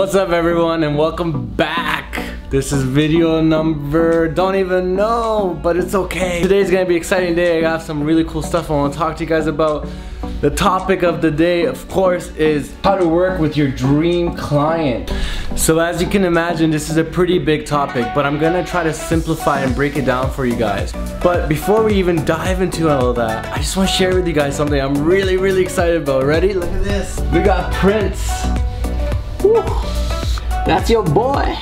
What's up everyone and welcome back. This is video number, don't even know, but it's okay. Today's gonna be an exciting day. I got some really cool stuff I want to talk to you guys about. The topic of the day, of course, is how to work with your dream client. So as you can imagine, this is a pretty big topic, but I'm gonna try to simplify and break it down for you guys. But before we even dive into all of that, I just want to share with you guys something I'm really excited about. Ready? Look at this. We got Prince. Woo. That's your boy.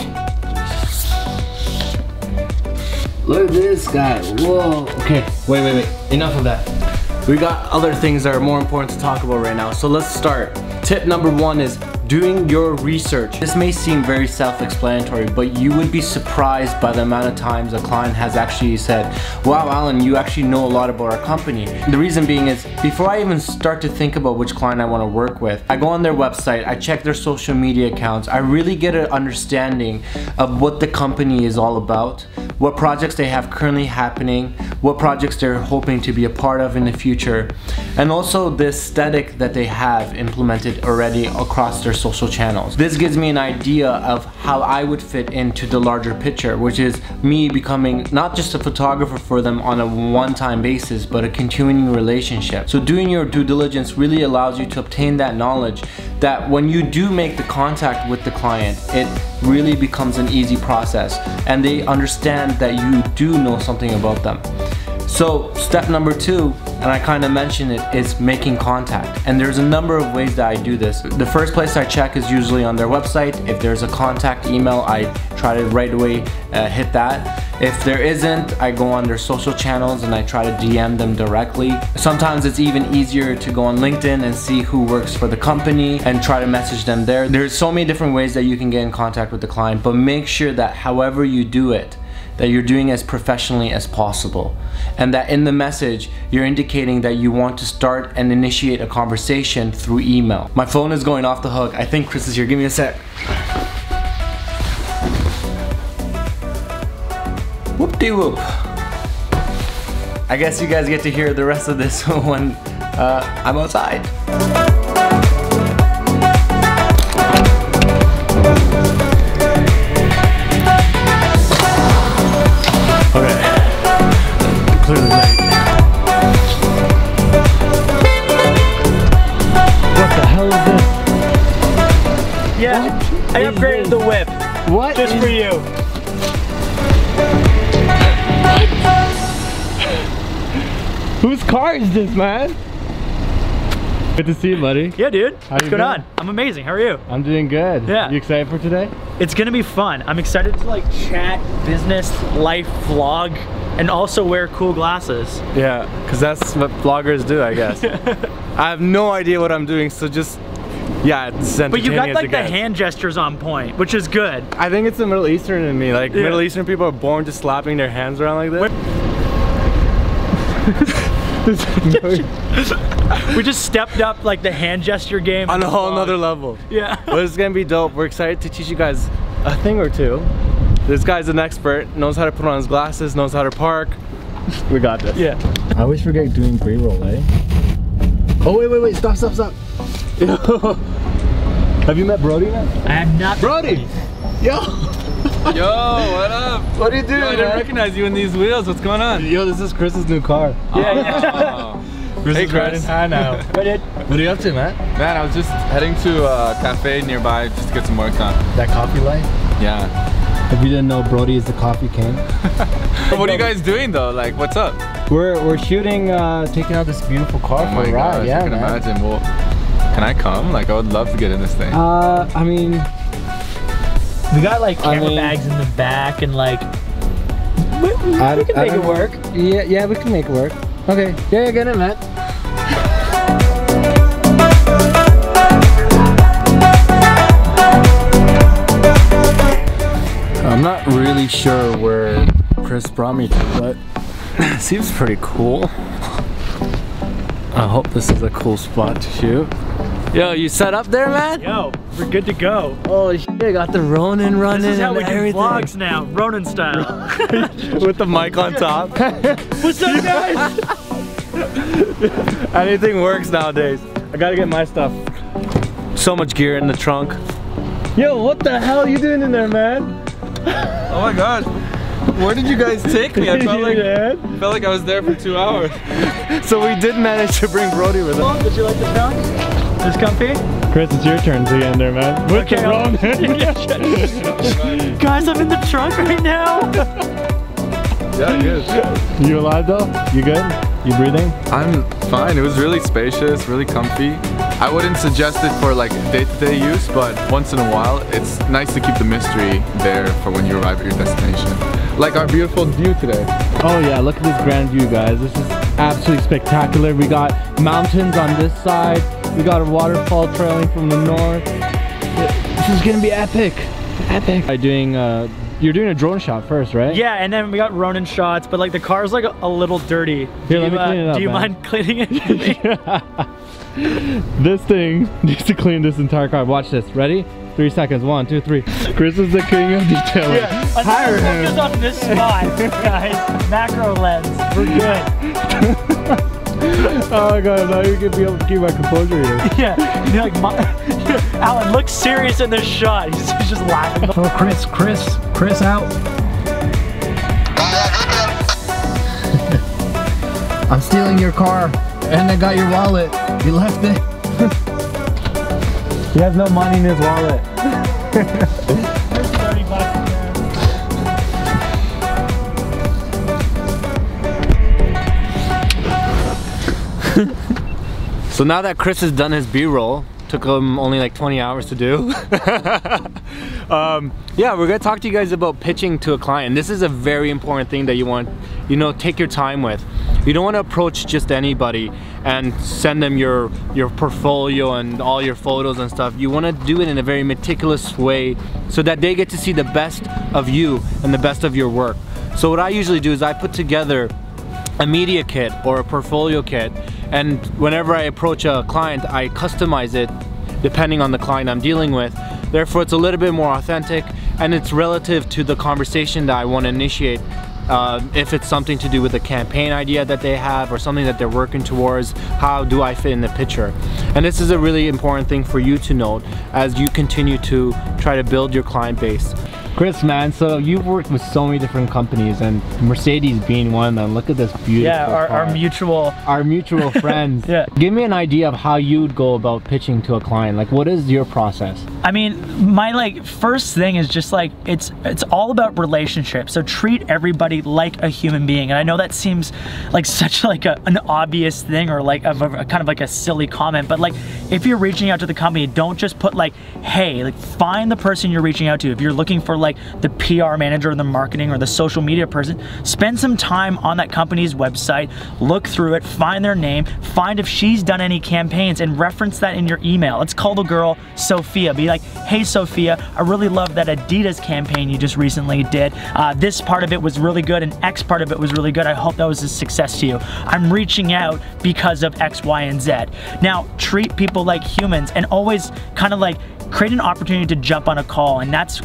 Look at this guy. Whoa. Okay, wait. Enough of that. We got other things that are more important to talk about right now. So let's start. Tip number one is doing your research. This may seem very self-explanatory, but you would be surprised by the amount of times a client has actually said, wow, Alan, you actually know a lot about our company. The reason being is, before I even start to think about which client I want to work with, I go on their website, I check their social media accounts, I really get an understanding of what the company is all about, what projects they have currently happening, what projects they're hoping to be a part of in the future, and also the aesthetic that they have implemented already across their social channels. This gives me an idea of how I would fit into the larger picture, which is me becoming not just a photographer for them on a one-time basis, but a continuing relationship. So doing your due diligence really allows you to obtain that knowledge that when you do make the contact with the client, it really becomes an easy process and they understand that you do know something about them. So step number two, and I kind of mentioned it, is making contact. And there's a number of ways that I do this. The first place I check is usually on their website. If there's a contact email, I try to right away hit that. If there isn't, I go on their social channels and I try to DM them directly. Sometimes it's even easier to go on LinkedIn and see who works for the company and try to message them there. There's so many different ways that you can get in contact with the client, but make sure that however you do it, that you're doing as professionally as possible, and that in the message you're indicating that you want to start and initiate a conversation through email. My phone is going off the hook. I think Chris is here. Give me a sec. Whoop-de-whoop. I guess you guys get to hear the rest of this when I'm outside. I upgraded the whip. What? Just for you. Whose car is this, man? Good to see you, buddy. Yeah, dude. What's going on? I'm amazing. How are you? I'm doing good. Yeah. You excited for today? It's gonna be fun. I'm excited to like chat, business, life, vlog, and also wear cool glasses. Yeah, because that's what vloggers do, I guess. I have no idea what I'm doing, so just, yeah, it's entertaining. But you got like the hand gestures on point, which is good. I think it's the Middle Eastern in me. Like, Middle Eastern people are born just slapping their hands around like this. We just stepped up like the hand gesture game on a whole nother level. Yeah. Well, it's gonna be dope. We're excited to teach you guys a thing or two. This guy's an expert, knows how to put on his glasses, knows how to park. We got this. Yeah. I always forget doing pre-roll, eh? Oh, wait, stop. Have you met Brody yet? I have not. Brody! Yo! Yo, what up? What are you doing, Yo, I didn't recognize you in these wheels. What's going on? Yo, this is Chris's new car. Yeah. Chris Hey, is riding high now. What are you up to, man? Man, I was just heading to a cafe nearby just to get some work done. That coffee light? Yeah. If you didn't know, Brody is the coffee king. What are you guys doing though? Like, what's up? We're shooting, taking out this beautiful car for a ride. Yeah, I can imagine. Well, can I come? Like, I would love to get in this thing. I mean, we got like camera bags in the back and like we can make it work. Yeah, we can make it work. Okay, yeah, get it, man. I'm not really sure where Chris brought me to, but it seems pretty cool. I hope this is a cool spot to shoot. Yo, you set up there, man? Yo, we're good to go. Holy shit, I got the Ronin running. This is how we do everything. vlogs now, Ronin style. With the mic on top. What's up, guys? Anything works nowadays. I gotta get my stuff. So much gear in the trunk. Yo, what the hell are you doing in there, man? Oh my gosh. Where did you guys take me? I felt like I was there for 2 hours. So we did manage to bring Brody with us. Did you like the trunk? Is comfy? Chris, it's your turn to get in there, man. With the wrong Guys, I'm in the trunk right now. Yeah, good. You alive though? You good? You breathing? I'm fine. It was really spacious, really comfy. I wouldn't suggest it for like day-to-day use, but once in a while, it's nice to keep the mystery there for when you arrive at your destination. Like our beautiful view today. Oh yeah, look at this grand view, guys. This is absolutely spectacular. We got mountains on this side. We got a waterfall trailing from the north. This is gonna be epic. Epic. You're doing a drone shot first, right? Yeah, and then we got Ronin shots, but like the car's like a little dirty. Here, let me clean it up. Do you mind cleaning it for me? This thing needs to clean this entire car. Watch this. Ready? 3 seconds. 1, 2, 3. Chris is the king of detailing. Yeah. Hire him. Focus on this spot, guys. Macro lens. We're good. Oh my god, now you can be able to keep my composure here. Yeah. You're like, Alan looks serious in this shot. He's just laughing. Oh, Chris out. I'm stealing your car, and I got your wallet. You left it. He has no money in his wallet. There's 30 bucks in there. So now that Chris has done his B-roll, took him only like 20 hours to do. Yeah, we're gonna talk to you guys about pitching to a client. This is a very important thing that you want, take your time with. You don't want to approach just anybody and send them your portfolio and all your photos and stuff. You want to do it in a very meticulous way so that they get to see the best of you and the best of your work. So what I usually do is I put together a media kit or a portfolio kit, and whenever I approach a client, I customize it depending on the client I'm dealing with. Therefore, it's a little bit more authentic and it's relative to the conversation that I want to initiate. If it's something to do with a campaign idea that they have or something that they're working towards, how do I fit in the picture? And this is a really important thing for you to note as you continue to try to build your client base. Chris, man, so you've worked with so many different companies and Mercedes being one of them. Look at this beautiful car. Our mutual friends. Yeah. Give me an idea of how you'd go about pitching to a client. Like, what is your process? I mean, my first thing is just like, it's all about relationships. So treat everybody like a human being. And I know that seems like such like an obvious thing or like a kind of like a silly comment, but like if you're reaching out to the company, don't just put like, hey, like find the person you're reaching out to. If you're looking for like the PR manager or the marketing or the social media person, spend some time on that company's website, look through it, find their name, find if she's done any campaigns and reference that in your email. Let's call the girl Sophia. Be like, hey Sophia, I really love that Adidas campaign you just recently did. This part of it was really good and X part of it was really good. I hope that was a success to you. I'm reaching out because of X, Y, and Z. Now, treat people like humans and always kind of like create an opportunity to jump on a call, and that's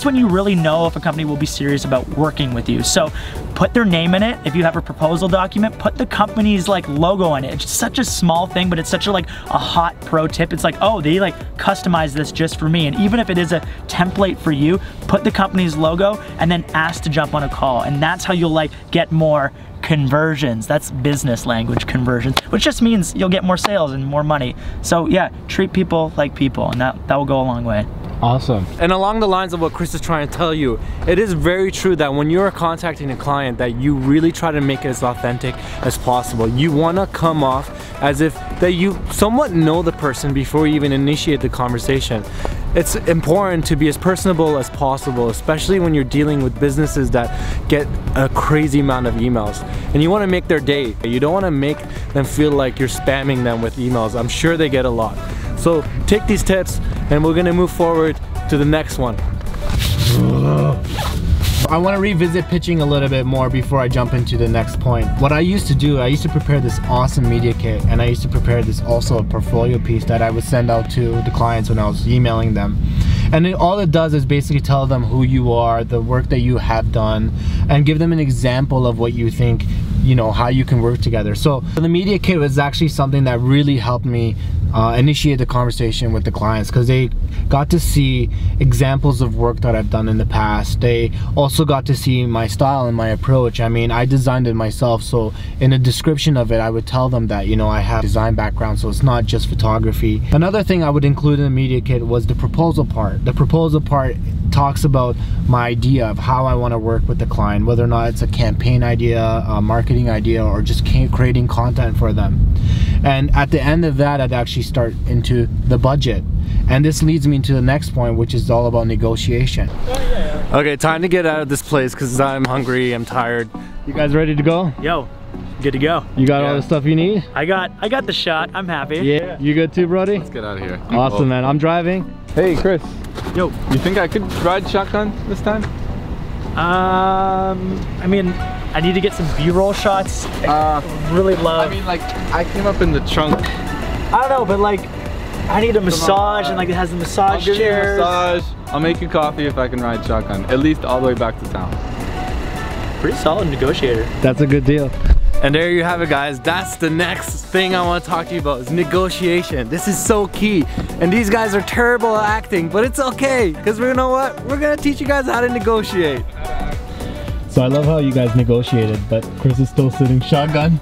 when you really know if a company will be serious about working with you. So put their name in it. If you have a proposal document, put the company's like logo on it. It's such a small thing, but it's such a like a hot pro tip. It's like, oh, they like customized this just for me. And even if it is a template for you, put the company's logo and then ask to jump on a call. And that's how you'll like get more conversions. That's business language, conversions, which just means you'll get more sales and more money. So yeah, treat people like people, and that will go a long way. Awesome. And along the lines of what Chris is trying to tell you, it is very true that when you're contacting a client that you really try to make it as authentic as possible. You want to come off as if that you somewhat know the person before you even initiate the conversation. It's important to be as personable as possible, especially when you're dealing with businesses that get a crazy amount of emails. And you want to make their day. You don't want to make them feel like you're spamming them with emails. I'm sure they get a lot. So take these tips and we're going to move forward to the next one. I want to revisit pitching a little bit more before I jump into the next point. What I used to do, I used to prepare this awesome media kit, and I used to prepare this also a portfolio piece that I would send out to the clients when I was emailing them. And all it does is basically tell them who you are, the work that you have done, and give them an example of what you think you know, how you can work together. So the media kit was actually something that really helped me initiate the conversation with the clients, because they got to see examples of work that I've done in the past. They also got to see my style and my approach. I mean, I designed it myself, so in the description of it I would tell them that, you know, I have design background, so it's not just photography. Another thing I would include in the media kit was the proposal part. The proposal part talks about my idea of how I want to work with the client, whether or not it's a campaign idea, a marketing idea, or just creating content for them. And at the end of that, I'd actually start into the budget. And this leads me to the next point, which is all about negotiation. Okay, time to get out of this place because I'm hungry, I'm tired. You guys ready to go? Yo, good to go. You got all the stuff you need? I got the shot. I'm happy. Yeah. You good too, Brody? Let's get out of here. Awesome, man. I'm driving. Hey, Chris. Yo. You think I could ride shotgun this time? I mean, I need to get some B-roll shots. Really love. I mean, like, I came up in the trunk. I don't know, but like, I need a massage, and like it has the massage I'll give chairs. you a massage. I'll make you coffee if I can ride shotgun, at least all the way back to town. Pretty solid negotiator. That's a good deal. And there you have it, guys. That's the next thing I want to talk to you about, is negotiation. This is so key. And these guys are terrible at acting, but it's okay, because you know what? We're gonna teach you guys how to negotiate. So I love how you guys negotiated, but Chris is still sitting shotgun.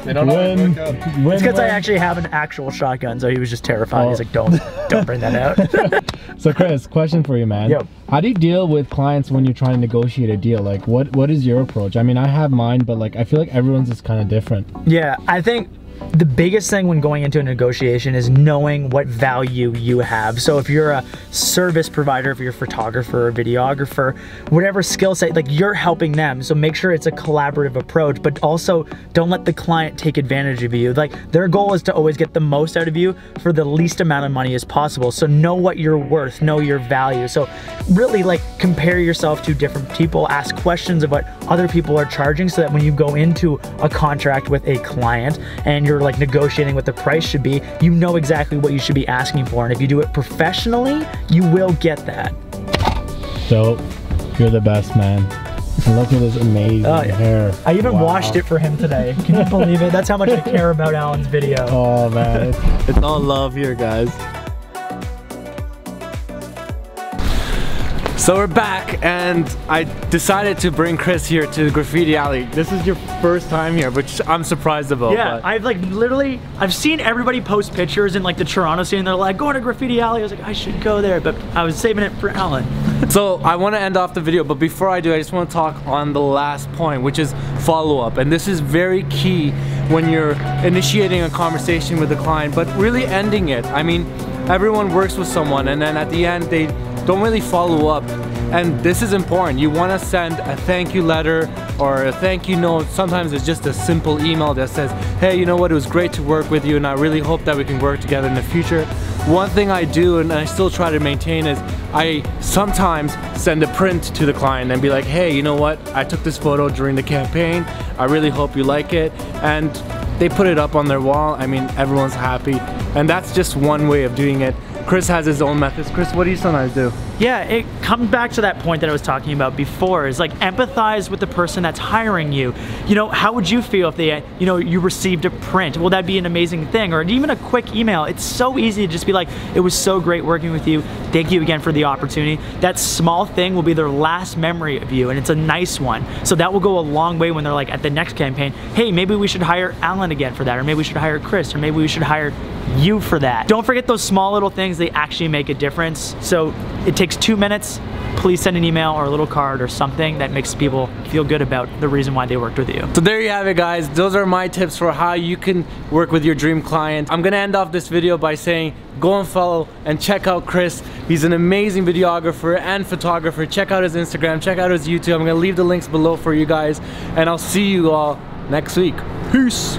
They don't It's because I actually have an actual shotgun, so he was just terrified. He's like, don't bring that out. So Chris, question for you, man. Yep. How do you deal with clients when you're trying to negotiate a deal? Like, what is your approach? I mean, I have mine, but like, I feel like everyone's is kind of different. Yeah, I think the biggest thing when going into a negotiation is knowing what value you have. So if you're a service provider, if you're a photographer or videographer, whatever skill set, like you're helping them. So make sure it's a collaborative approach, but also don't let the client take advantage of you. Like their goal is to always get the most out of you for the least amount of money as possible. So know what you're worth, know your value. So really like compare yourself to different people, ask questions of what other people are charging, so that when you go into a contract with a client and you're like negotiating what the price should be, you know exactly what you should be asking for. And if you do it professionally, you will get that. So you're the best, man. And look at this amazing hair. I even washed it for him today. Can you believe it? That's how much I care about Alan's video. Oh man, it's all love here, guys. So we're back, and I decided to bring Chris here to the graffiti alley. This is your first time here, which I'm surprised about. Yeah, I've like literally, I've seen everybody post pictures in like the Toronto scene. They're like, going to graffiti alley. I was like, I should go there, but I was saving it for Alan. So I want to end off the video, but before I do, I just want to talk on the last point, which is follow-up. And this is very key when you're initiating a conversation with a client, but really ending it. I mean, everyone works with someone, and then at the end, they don't really follow up. And this is important. You want to send a thank you letter or a thank you note. Sometimes it's just a simple email that says, hey, you know what, it was great to work with you, and I really hope that we can work together in the future. One thing I do, and I still try to maintain, is I sometimes send a print to the client and be like, hey, you know what, I took this photo during the campaign, I really hope you like it. And they put it up on their wall. I mean, everyone's happy. And that's just one way of doing it. Chris has his own methods. Chris, what do you sometimes do? Yeah, it comes back to that point that I was talking about before, is like empathize with the person that's hiring you. You know, how would you feel if they, you know, you received a print? Well, that'd be an amazing thing. Or even a quick email. It's so easy to just be like, it was so great working with you. Thank you again for the opportunity. That small thing will be their last memory of you, and it's a nice one. So that will go a long way when they're like at the next campaign, hey, maybe we should hire Alan again for that, or maybe we should hire Chris, or maybe we should hire you for that. Don't forget those small little things, they actually make a difference. So it takes 2 minutes. Please send an email or a little card or something that makes people feel good about the reason why they worked with you. So there you have it, guys. Those are my tips for how you can work with your dream client. I'm gonna end off this video by saying go and follow and check out Chris. He's an amazing videographer and photographer. Check out his Instagram, check out his YouTube. I'm gonna leave the links below for you guys, and I'll see you all next week. Peace.